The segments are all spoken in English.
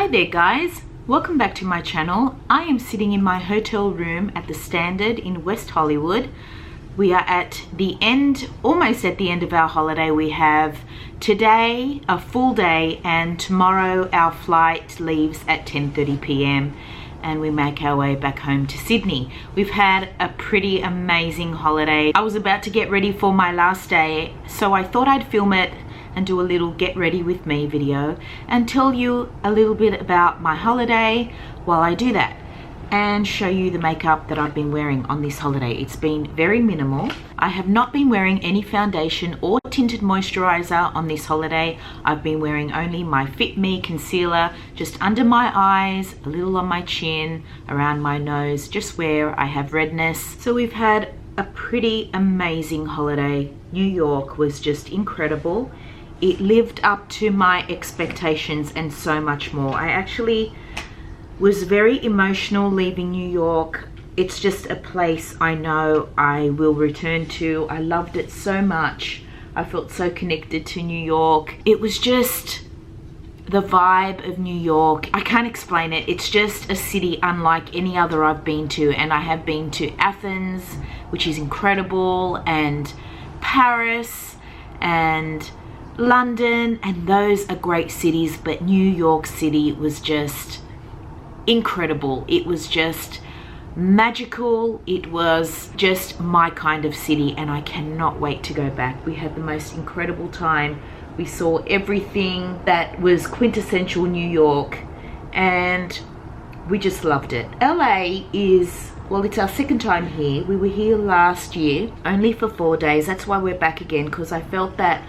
Hi there guys, welcome back to my channel. I am sitting in my hotel room at the Standard in West Hollywood. We are at the end, almost at the end of our holiday. We have today a full day and tomorrow our flight leaves at 10:30 p.m. and we make our way back home to Sydney. We've had a pretty amazing holiday. I was about to get ready for my last day, so I thought I'd film it and do a little get ready with me video and tell you a little bit about my holiday while I do that and show you the makeup that I've been wearing on this holiday. It's been very minimal. I have not been wearing any foundation or tinted moisturizer on this holiday. I've been wearing only my Fit Me Concealer just under my eyes, a little on my chin, around my nose, just where I have redness. So we've had a pretty amazing holiday. New York was just incredible. It lived up to my expectations and so much more. I actually was very emotional leaving New York. It's just a place I know I will return to. I loved it so much. I felt so connected to New York. It was just the vibe of New York. I can't explain it. It's just a city unlike any other I've been to. And I have been to Athens, which is incredible, and Paris, and London, and those are great cities, but New York City was just incredible. It was just magical. It was just my kind of city and I cannot wait to go back. We had the most incredible time. We saw everything that was quintessential New York and we just loved it. LA is, well, it's our second time here. We were here last year only for 4 days. That's why we're back again, because I felt that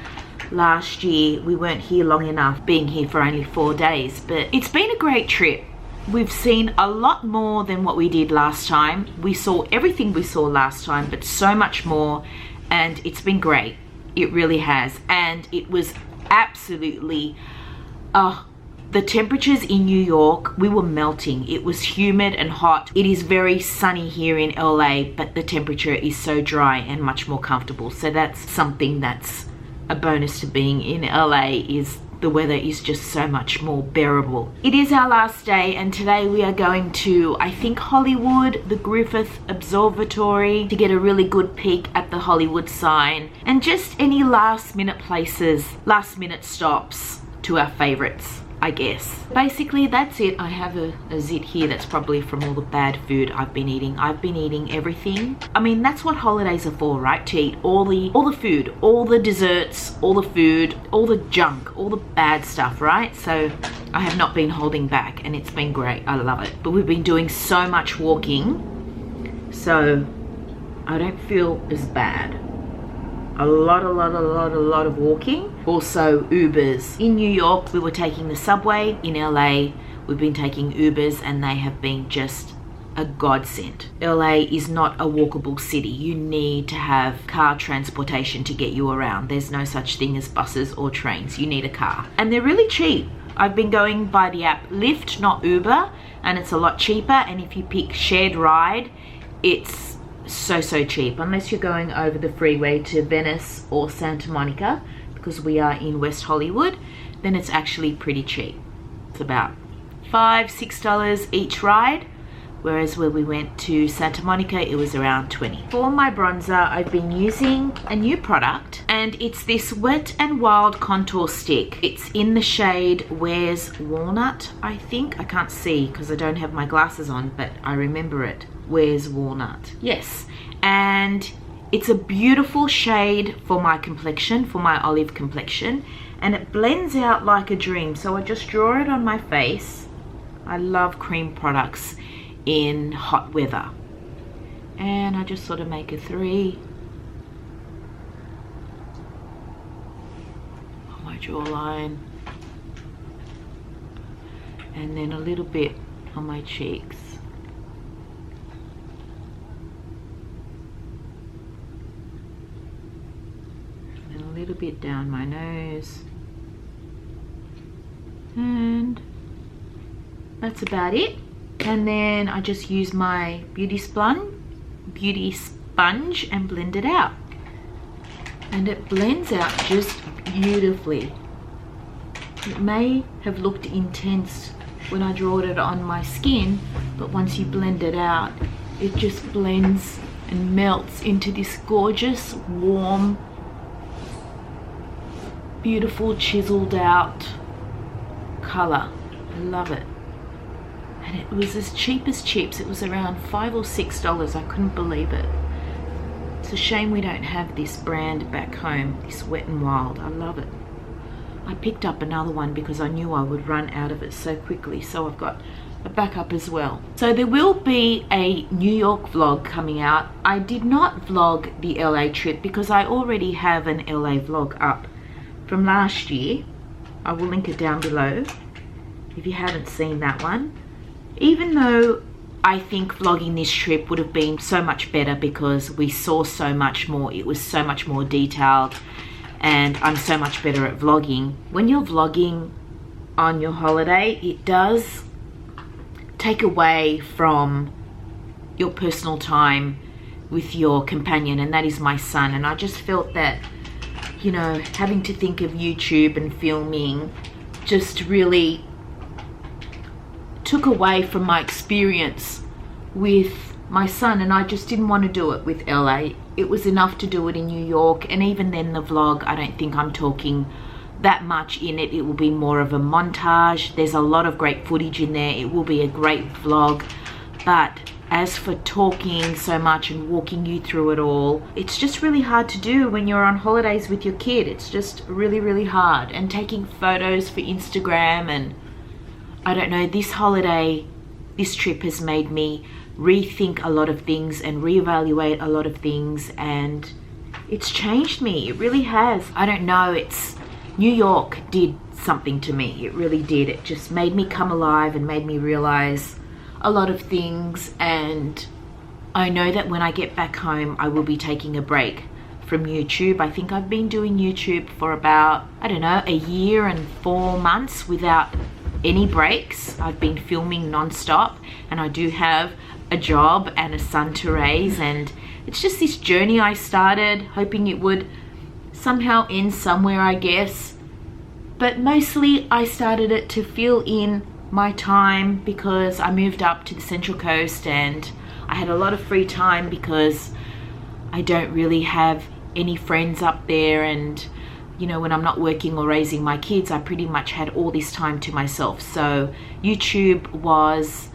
last year we weren't here long enough, being here for only 4 days. But it's been a great trip. We've seen a lot more than what we did last time. We saw everything we saw last time, but so much more, and it's been great. It really has. And it was absolutely the temperatures in New York, we were melting. It was humid and hot. It is very sunny here in LA, but the temperature is so dry and much more comfortable. So that's something that's a bonus to being in LA, is the weather is just so much more bearable. It is our last day and today we are going to, I think, Hollywood, the Griffith Observatory, to get a really good peek at the Hollywood sign and just any last minute places, last minute stops to our favorites, I guess. Basically that's it. I have a zit here that's probably from all the bad food I've been eating. I've been eating everything. I mean, that's what holidays are for, right? To eat all the food, all the desserts, all the food, all the junk, all the bad stuff, right? So I have not been holding back and it's been great. I love it. But we've been doing so much walking, so I don't feel as bad. A lot of walking. Also Ubers. In New York we were taking the subway. In LA we've been taking Ubers and they have been just a godsend. LA is not a walkable city. You need to have car transportation to get you around. There's no such thing as buses or trains. You need a car and they're really cheap. I've been going by the app Lyft, not Uber, and it's a lot cheaper. And if you pick shared ride, it's so cheap, unless you're going over the freeway to Venice or Santa Monica, because we are in West Hollywood, then it's actually pretty cheap. It's about $5-6 each ride, whereas when we went to Santa Monica it was around $20. For my bronzer I've been using a new product and it's this Wet n Wild contour stick. It's in the shade Where's Walnut, I think. I can't see because I don't have my glasses on, but I remember it. Where's Walnut? Yes. And it's a beautiful shade for my complexion, for my olive complexion, and it blends out like a dream. So I just draw it on my face. I love cream products in hot weather. And I just sort of make a 3 on my jawline. And then a little bit on my cheeks. A little bit down my nose, and that's about it. And then I just use my beauty sponge and blend it out, and it blends out just beautifully. It may have looked intense when I draw it on my skin, but once you blend it out, it just blends and melts into this gorgeous, warm, beautiful, chiseled out color. I love it. And it was as cheap as chips. It was around $5 or $6. I couldn't believe it. It's a shame we don't have this brand back home, this Wet n Wild. I love it. I picked up another one because I knew I would run out of it so quickly, so I've got a backup as well. So there will be a New York vlog coming out. I did not vlog the LA trip because I already have an LA vlog up from last year. I will link it down below if you haven't seen that one. Even though I think vlogging this trip would have been so much better because we saw so much more, it was so much more detailed, and I'm so much better at vlogging. When you're vlogging on your holiday, it does take away from your personal time with your companion, and that is my son. And I just felt that, you know, having to think of YouTube and filming just really took away from my experience with my son, and I just didn't want to do it with LA. It was enough to do it in New York, and even then the vlog, I don't think I'm talking that much in it. It will be more of a montage. There's a lot of great footage in there. It will be a great vlog, but as for talking so much and walking you through it all, it's just really hard to do when you're on holidays with your kid. It's just really, really hard. And taking photos for Instagram, and I don't know, this holiday, this trip has made me rethink a lot of things and reevaluate a lot of things, and it's changed me. It really has. I don't know, it's New York did something to me. It really did. It just made me come alive and made me realize a lot of things. And I know that when I get back home, I will be taking a break from YouTube. I think I've been doing YouTube for about, I don't know, a year and 4 months without any breaks. I've been filming non-stop, and I do have a job and a son to raise, and it's just this journey I started hoping it would somehow end somewhere, I guess. But mostly I started it to fill in my time because I moved up to the Central Coast and I had a lot of free time because I don't really have any friends up there, and you know, when I'm not working or raising my kids, I pretty much had all this time to myself. So YouTube was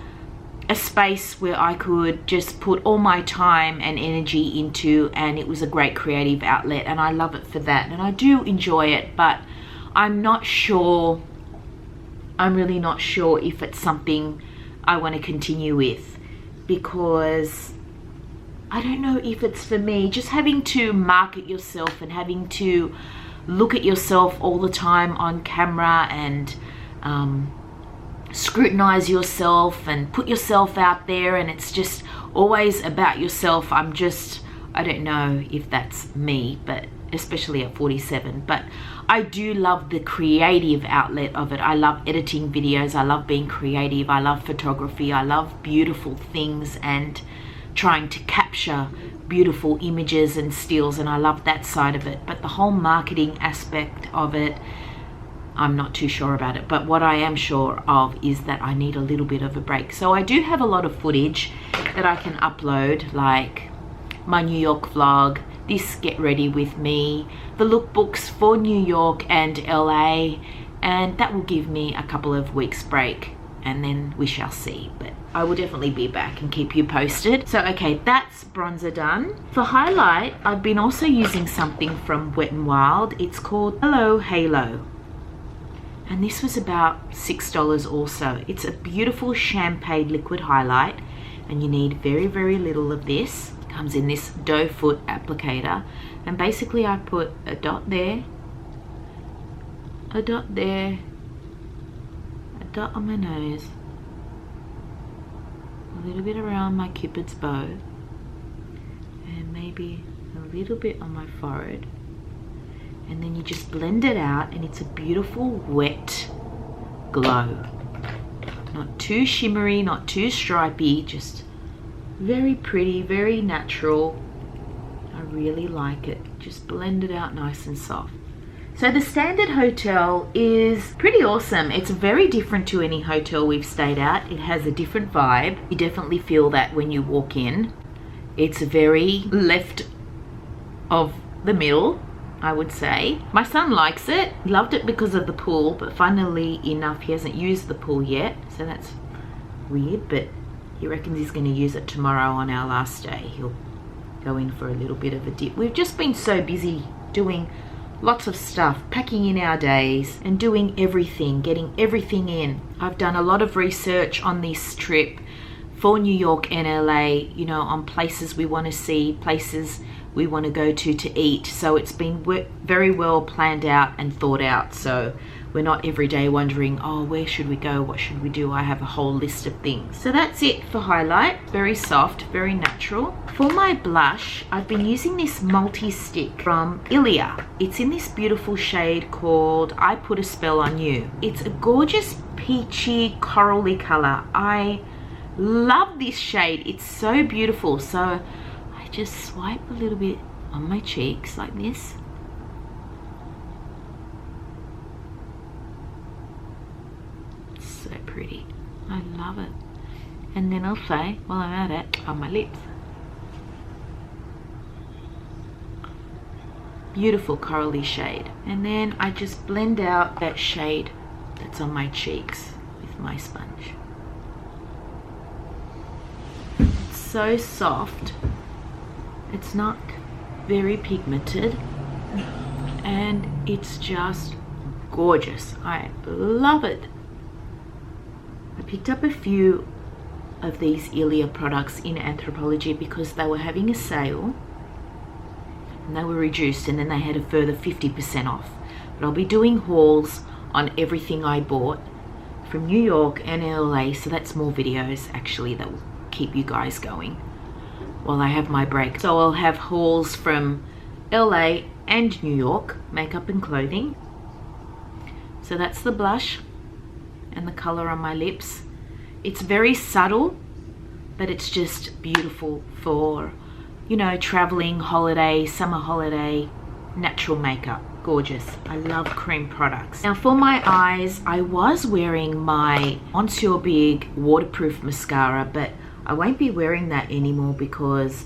a space where I could just put all my time and energy into, and it was a great creative outlet, and I love it for that, and I do enjoy it. But I'm not sure, I'm really not sure if it's something I want to continue with, because I don't know if it's for me. Just having to market yourself and having to look at yourself all the time on camera and scrutinize yourself and put yourself out there, and it's just always about yourself. I don't know if that's me, but especially at 47. But I do love the creative outlet of it. I love editing videos. I love being creative. I love photography. I love beautiful things and trying to capture beautiful images and stills, and I love that side of it. But the whole marketing aspect of it, I'm not too sure about it. But what I am sure of is that I need a little bit of a break. So I do have a lot of footage that I can upload, like my New York vlog, this Get Ready With Me, the lookbooks for New York and LA, and that will give me a couple of weeks break, and then we shall see. But I will definitely be back and keep you posted. So okay, that's bronzer done. For highlight, I've been also using something from Wet n Wild. It's called Hello Halo, and this was about $6 also. It's a beautiful champagne liquid highlight, and you need very, very little of this. It comes in this doe foot applicator, and basically I put a dot there, a dot there, a dot on my nose, a little bit around my cupid's bow, and maybe a little bit on my forehead. And then you just blend it out, and it's a beautiful wet glow. Not too shimmery, not too stripy, just very pretty, very natural. I really like it. Just blend it out nice and soft. So the Standard Hotel is pretty awesome. It's very different to any hotel we've stayed at. It has a different vibe. You definitely feel that when you walk in. It's very left of the middle, I would say. My son likes it. He loved it because of the pool, but funnily enough, he hasn't used the pool yet. So that's weird, but he reckons he's going to use it tomorrow on our last day. He'll go in for a little bit of a dip. We've just been so busy doing lots of stuff, packing in our days and doing everything, getting everything in. I've done a lot of research on this trip for New York and LA, you know, on places we want to see, places we want to go to eat. So it's been very well planned out and thought out. So we're not every day wondering, oh, where should we go? What should we do? I have a whole list of things. So that's it for highlight. Very soft, very natural. For my blush, I've been using this multi-stick from Ilia. It's in this beautiful shade called I Put a Spell on You. It's a gorgeous peachy corally color. I love this shade. It's so beautiful. So I just swipe a little bit on my cheeks like this. So pretty. I love it. And then I'll say, while I'm at it, on my lips. Beautiful corally shade. And then I just blend out that shade that's on my cheeks with my sponge. It's so soft. It's not very pigmented. And it's just gorgeous. I love it. I picked up a few of these Ilia products in Anthropologie because they were having a sale and they were reduced, and then they had a further 50% off. But I'll be doing hauls on everything I bought from New York and LA, so that's more videos actually that will keep you guys going while I have my break. So I'll have hauls from LA and New York, makeup and clothing. So that's the blush and the color on my lips. It's very subtle, but it's just beautiful for, you know, traveling, holiday, summer holiday, natural makeup. Gorgeous. I love cream products. Now for my eyes, I was wearing my Monsieur Big waterproof mascara, but I won't be wearing that anymore because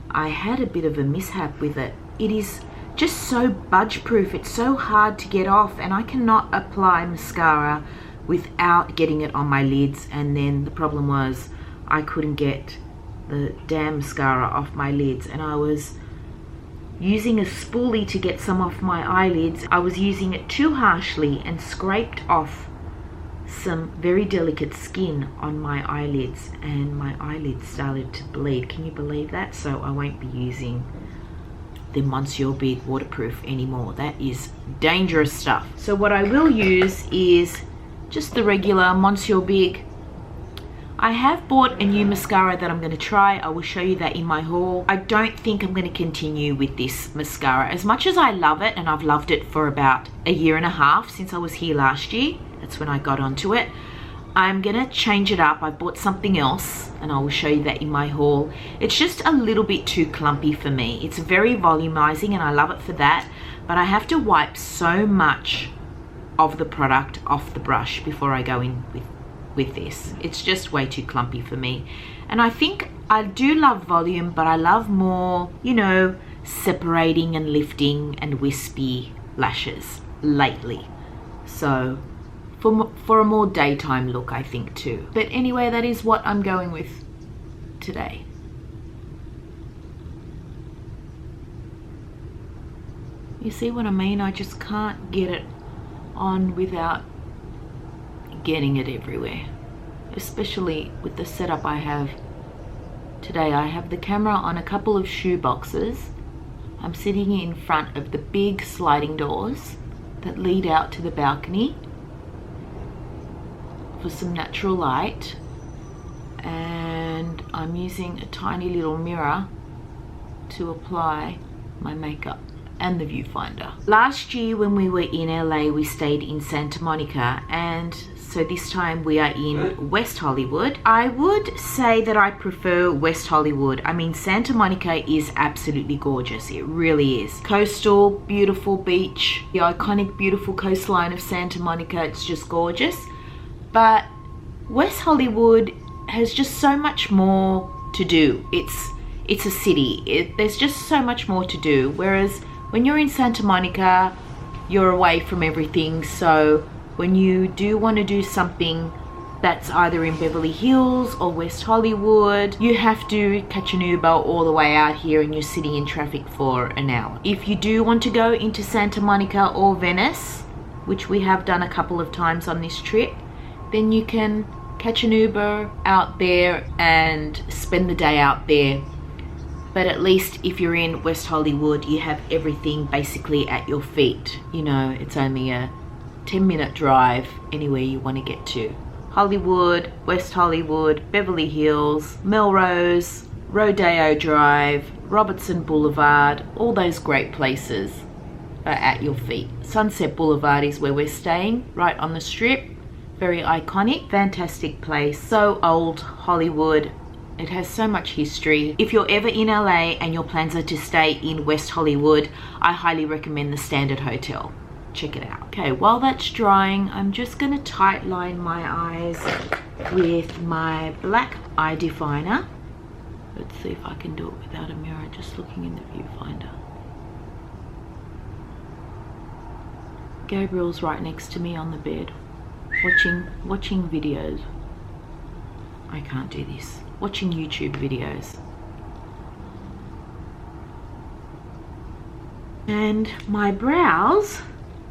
I had a bit of a mishap with it. It is just so budge proof. It's so hard to get off, and I cannot apply mascara without getting it on my lids. And then the problem was I couldn't get the damn mascara off my lids, and I was using a spoolie to get some off my eyelids. I was using it too harshly and scraped off some very delicate skin on my eyelids, and my eyelids started to bleed. Can you believe that? So I won't be using the Monsieur Big waterproof anymore. That is dangerous stuff. So what I will use is just the regular Monsieur Big. I have bought a new mascara that I'm going to try. I will show you that in my haul. I don't think I'm going to continue with this mascara. As much as I love it, and I've loved it for about a year and a half since I was here last year. That's when I got onto it. I'm going to change it up. I bought something else, and I will show you that in my haul. It's just a little bit too clumpy for me. It's very volumizing, and I love it for that. But I have to wipe so much of the product off the brush before I go in with this. It's just way too clumpy for me. And I think I do love volume, but I love more, you know, separating and lifting and wispy lashes lately. So for a more daytime look, I think too. But anyway, that is what I'm going with today. You see what I mean? I just can't get it on without getting it everywhere, especially with the setup I have today. I have the camera on a couple of shoe boxes. I'm sitting in front of the big sliding doors that lead out to the balcony for some natural light, and I'm using a tiny little mirror to apply my makeup and the viewfinder. Last year when we were in LA, we stayed in Santa Monica, and So this time we are in West Hollywood. I would say that I prefer West Hollywood. I mean, Santa Monica is absolutely gorgeous. It really is. Coastal, beautiful beach, the iconic, beautiful coastline of Santa Monica. It's just gorgeous. But West Hollywood has just so much more to do. It's a city. There's just so much more to do. Whereas when you're in Santa Monica, you're away from everything. So when you do want to do something that's either in Beverly Hills or West Hollywood, you have to catch an Uber all the way out here and you're sitting in traffic for an hour. If you do want to go into Santa Monica or Venice, which we have done a couple of times on this trip, then you can catch an Uber out there and spend the day out there. But at least if you're in West Hollywood, you have everything basically at your feet. You know, it's only a 10-minute drive anywhere you want to get to. Hollywood, West Hollywood, Beverly Hills, Melrose, Rodeo Drive, Robertson Boulevard, all those great places are at your feet. Sunset Boulevard is where we're staying, right on the strip. Very iconic, fantastic place. So old, Hollywood. It has so much history. If you're ever in LA and your plans are to stay in West Hollywood, I highly recommend the Standard Hotel. Check it out. Okay, while that's drying, I'm just gonna tight line my eyes with my black eye definer. Let's see if I can do it without a mirror, just looking in the viewfinder. Gabriel's right next to me on the bed, watching videos. I can't do this. Watching YouTube videos. And my brows,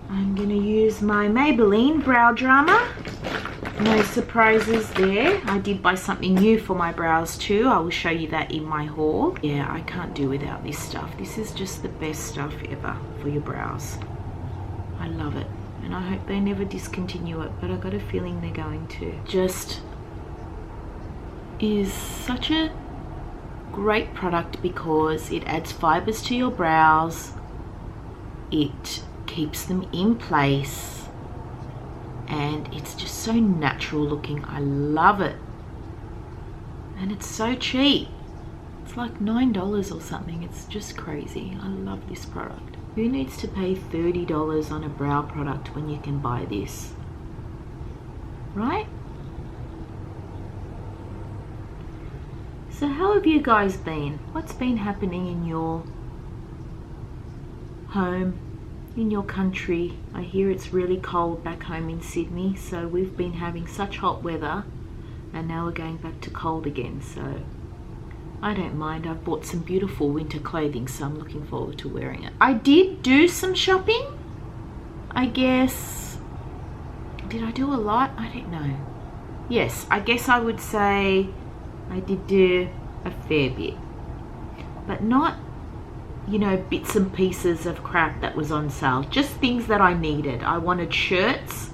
I'm going to use my Maybelline Brow Drama. No surprises there. I did buy something new for my brows too. I will show you that in my haul. Yeah, I can't do without this stuff. This is just the best stuff ever for your brows. I love it. And I hope they never discontinue it, but I got a feeling they're going to. Just is such a great product because it adds fibers to your brows, it keeps them in place, and it's just so natural looking. I love it, and it's so cheap. It's like $9 or something. It's just crazy. I love this product. Who needs to pay $30 on a brow product when you can buy this, right? So how have you guys been? What's been happening in your home, in your country? I hear it's really cold back home in Sydney, so we've been having such hot weather and now we're going back to cold again, so I don't mind. I've bought some beautiful winter clothing, so I'm looking forward to wearing it. I did do some shopping, I guess. Did I do a lot? I don't know. Yes, I guess I would say I did do a fair bit, but not, you know, bits and pieces of crap that was on sale. Just things that I needed. I wanted shirts,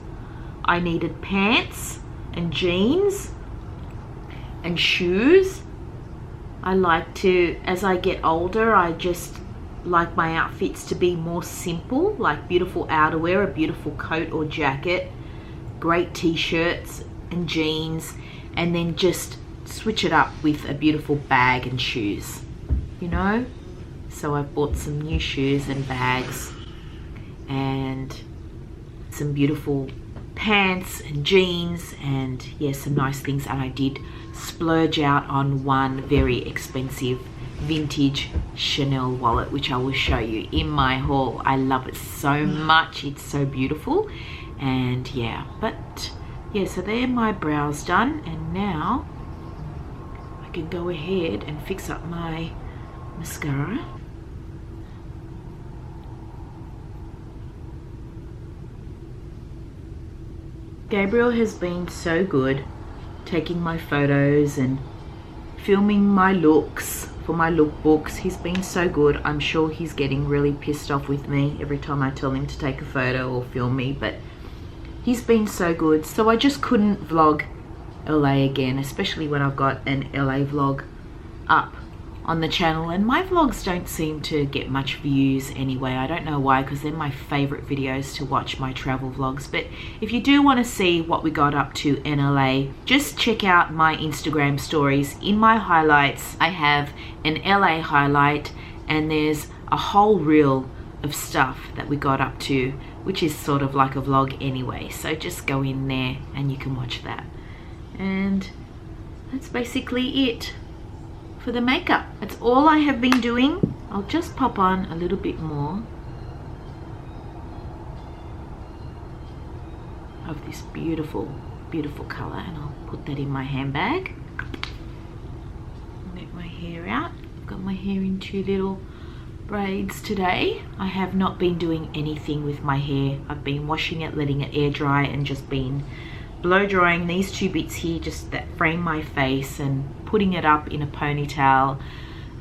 I needed pants and jeans and shoes. I like to, as I get older, I just like my outfits to be more simple, like beautiful outerwear, a beautiful coat or jacket, great t-shirts and jeans, and then just switch it up with a beautiful bag and shoes, you know. So I've bought some new shoes and bags and some beautiful pants and jeans and yeah, some nice things. And I did splurge out on one very expensive vintage Chanel wallet, which I will show you in my haul. I love it so much. It's so beautiful. And yeah, but yeah, so there, my brows done, and now I can go ahead and fix up my mascara. Gabriel has been so good taking my photos and filming my looks for my lookbooks. He's been so good. I'm sure he's getting really pissed off with me every time I tell him to take a photo or film me, but he's been so good. So I just couldn't vlog LA again, especially when I've got an LA vlog up on the channel, and my vlogs don't seem to get much views anyway. I don't know why, because they're my favorite videos to watch, my travel vlogs. But if you do want to see what we got up to in LA, just check out my Instagram stories. In my highlights, I have an LA highlight, and there's a whole reel of stuff that we got up to, which is sort of like a vlog anyway. So just go in there and you can watch that. And that's basically it for the makeup. That's all I have been doing. I'll just pop on a little bit more of this beautiful, beautiful color, and I'll put that in my handbag. Let my hair out. I've got my hair in 2 little braids today. I have not been doing anything with my hair. I've been washing it, letting it air dry, and just been blow drying these 2 bits here, just that frame my face, and putting it up in a ponytail,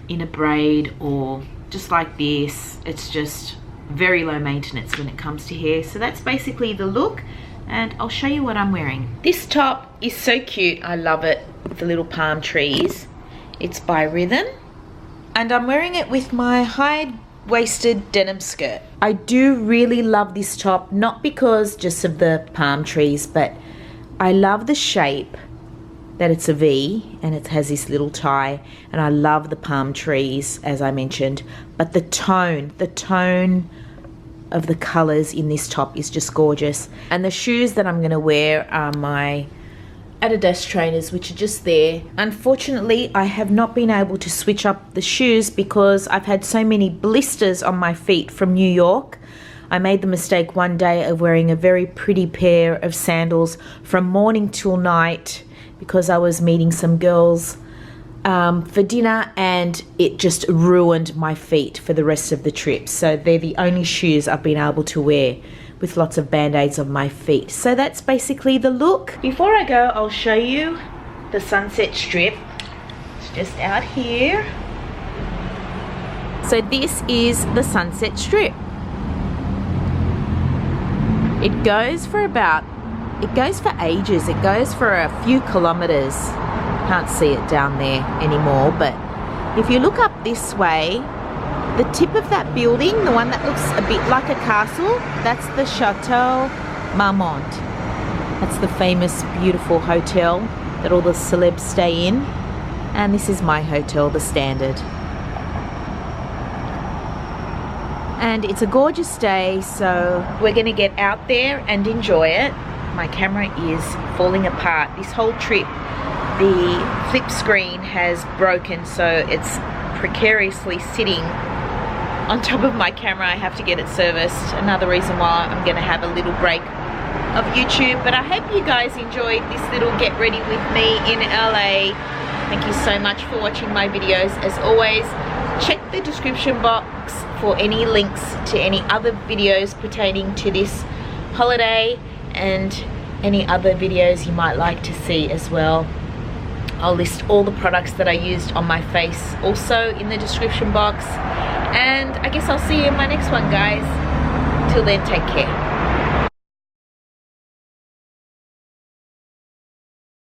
in a braid, or just like this. It's just very low maintenance when it comes to hair. So that's basically the look, and I'll show you what I'm wearing. This top is so cute. I love it with the little palm trees. It's by Rhythm, and I'm wearing it with my high-waisted denim skirt. I do really love this top, not because just of the palm trees, but I love the shape, that it's a V and it has this little tie, and I love the palm trees, as I mentioned, but the tone of the colors in this top is just gorgeous. And the shoes that I'm going to wear are my Adidas trainers, which are just there. Unfortunately, I have not been able to switch up the shoes because I've had so many blisters on my feet from New York. I made the mistake one day of wearing a very pretty pair of sandals from morning till night because I was meeting some girls for dinner, and it just ruined my feet for the rest of the trip. So they're the only shoes I've been able to wear with lots of band-aids on my feet. So that's basically the look. Before I go, I'll show you the sunset strip. It's just out here. So this is the sunset strip. It goes for ages. It goes for a few kilometers. Can't see it down there anymore, but if you look up this way, the tip of that building, the one that looks a bit like a castle, that's the Chateau Marmont. That's the famous, beautiful hotel that all the celebs stay in. And this is my hotel, the Standard. And it's a gorgeous day, so we're gonna get out there and enjoy it. My camera is falling apart. This whole trip, the flip screen has broken, so it's precariously sitting on top of my camera. I have to get it serviced. Another reason why I'm gonna have a little break of YouTube. But I hope you guys enjoyed this little get ready with me in LA. Thank you so much for watching my videos. As always, check the description box for any links to any other videos pertaining to this holiday and any other videos you might like to see as well. I'll list all the products that I used on my face also in the description box. And I guess I'll see you in my next one, guys. Till then, take care.